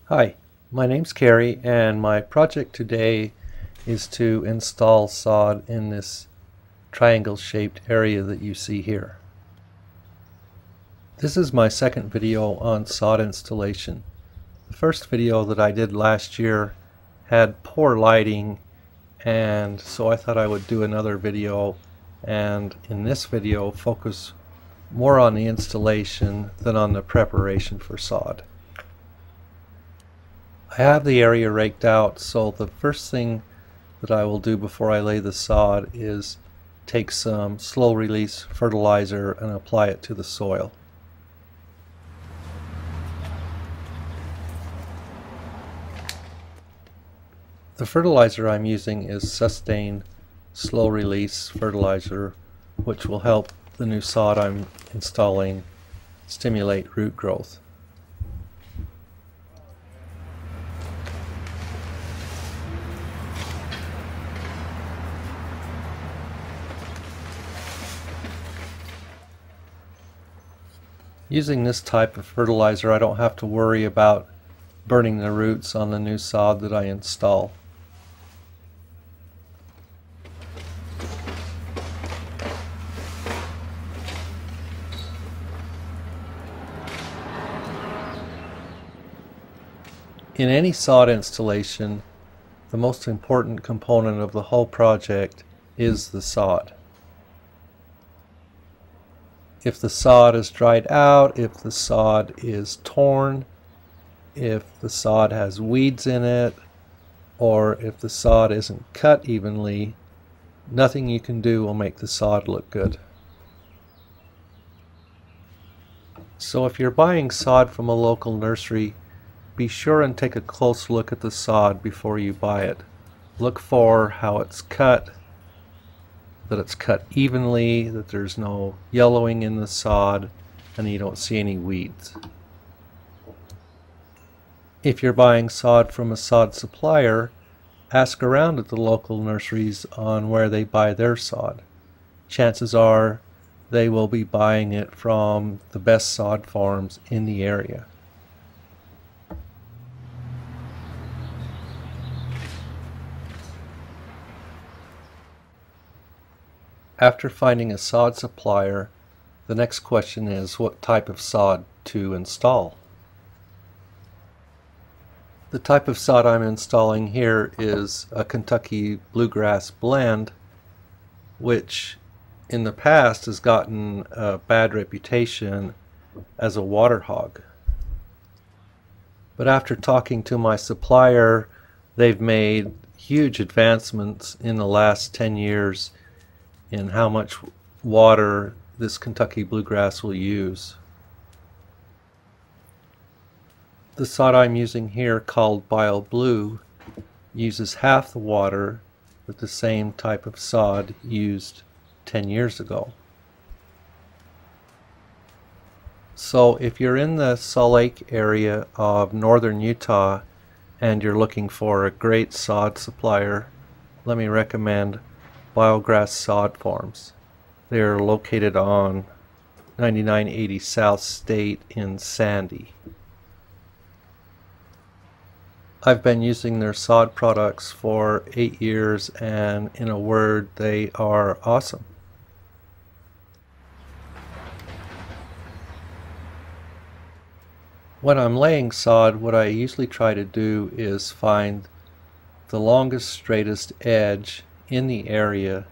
Hi, my name's Carrie, and my project today is to install sod in this triangle-shaped area that you see here. This is my second video on sod installation. The first video that I did last year had poor lighting, and so I thought I would do another video, and in this video focus more on the installation than on the preparation for sod. I have the area raked out, so the first thing that I will do before I lay the sod is take some slow release fertilizer and apply it to the soil. The fertilizer I'm using is Sustain slow release fertilizer, which will help the new sod I'm installing stimulate root growth. Using this type of fertilizer, I don't have to worry about burning the roots on the new sod that I install. In any sod installation, the most important component of the whole project is the sod. If the sod is dried out, if the sod is torn, if the sod has weeds in it, or if the sod isn't cut evenly, nothing you can do will make the sod look good. So if you're buying sod from a local nursery, be sure and take a close look at the sod before you buy it. Look for how it's cut, that it's cut evenly, that there's no yellowing in the sod, and you don't see any weeds. If you're buying sod from a sod supplier, ask around at the local nurseries on where they buy their sod. Chances are they will be buying it from the best sod farms in the area. After finding a sod supplier, the next question is what type of sod to install. The type of sod I'm installing here is a Kentucky bluegrass blend, which in the past has gotten a bad reputation as a water hog. But after talking to my supplier, they've made huge advancements in the last 10 years in how much water this Kentucky bluegrass will use. The sod I'm using here, called Bio Blue, uses half the water that the same type of sod used 10 years ago. So if you're in the Salt Lake area of northern Utah and you're looking for a great sod supplier, let me recommend Biograss Sod Farms. They are located on 9980 South State in Sandy. I've been using their sod products for 8 years, and in a word, they are awesome. When I'm laying sod, what I usually try to do is find the longest, straightest edge in the area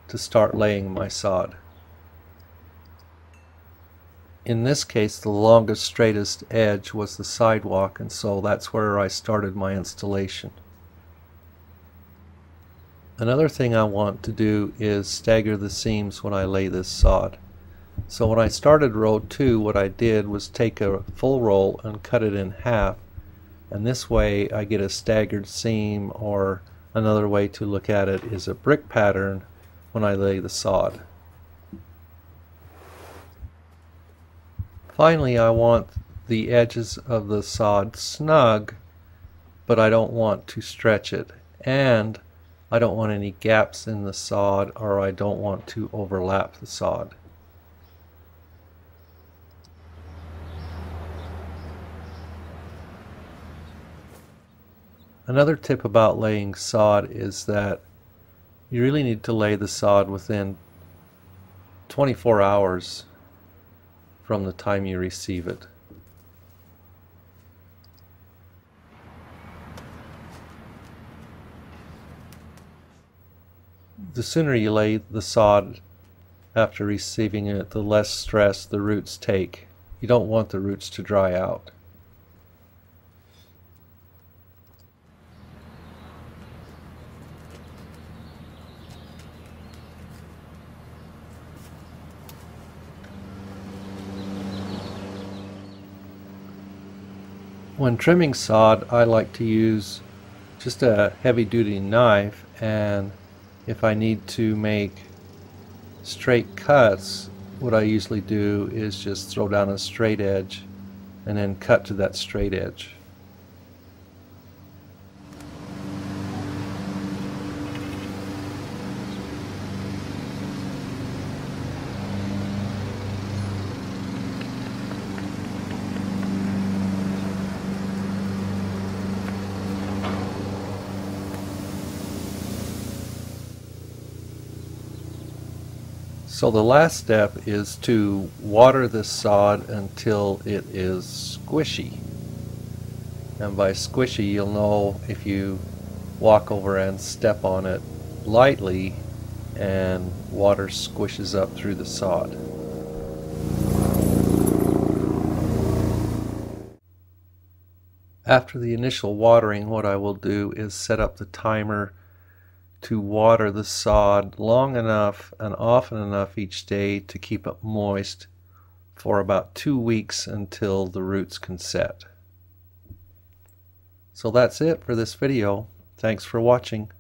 to start laying my sod. In this case, the longest, straightest edge was the sidewalk, and so that's where I started my installation. Another thing I want to do is stagger the seams when I lay this sod. So when I started row 2, what I did was take a full roll and cut it in half, and this way I get a staggered seam, or another way to look at it is a brick pattern when I lay the sod. Finally, I want the edges of the sod snug, but I don't want to stretch it, and I don't want any gaps in the sod, or I don't want to overlap the sod. Another tip about laying sod is that you really need to lay the sod within 24 hours from the time you receive it. The sooner you lay the sod after receiving it, the less stress the roots take. You don't want the roots to dry out. When trimming sod, I like to use just a heavy-duty knife, and if I need to make straight cuts, what I usually do is just throw down a straight edge and then cut to that straight edge. So the last step is to water the sod until it is squishy. And by squishy, you'll know if you walk over and step on it lightly and water squishes up through the sod. After the initial watering, what I will do is set up the timer to water the sod long enough and often enough each day to keep it moist for about 2 weeks until the roots can set. So that's it for this video. Thanks for watching.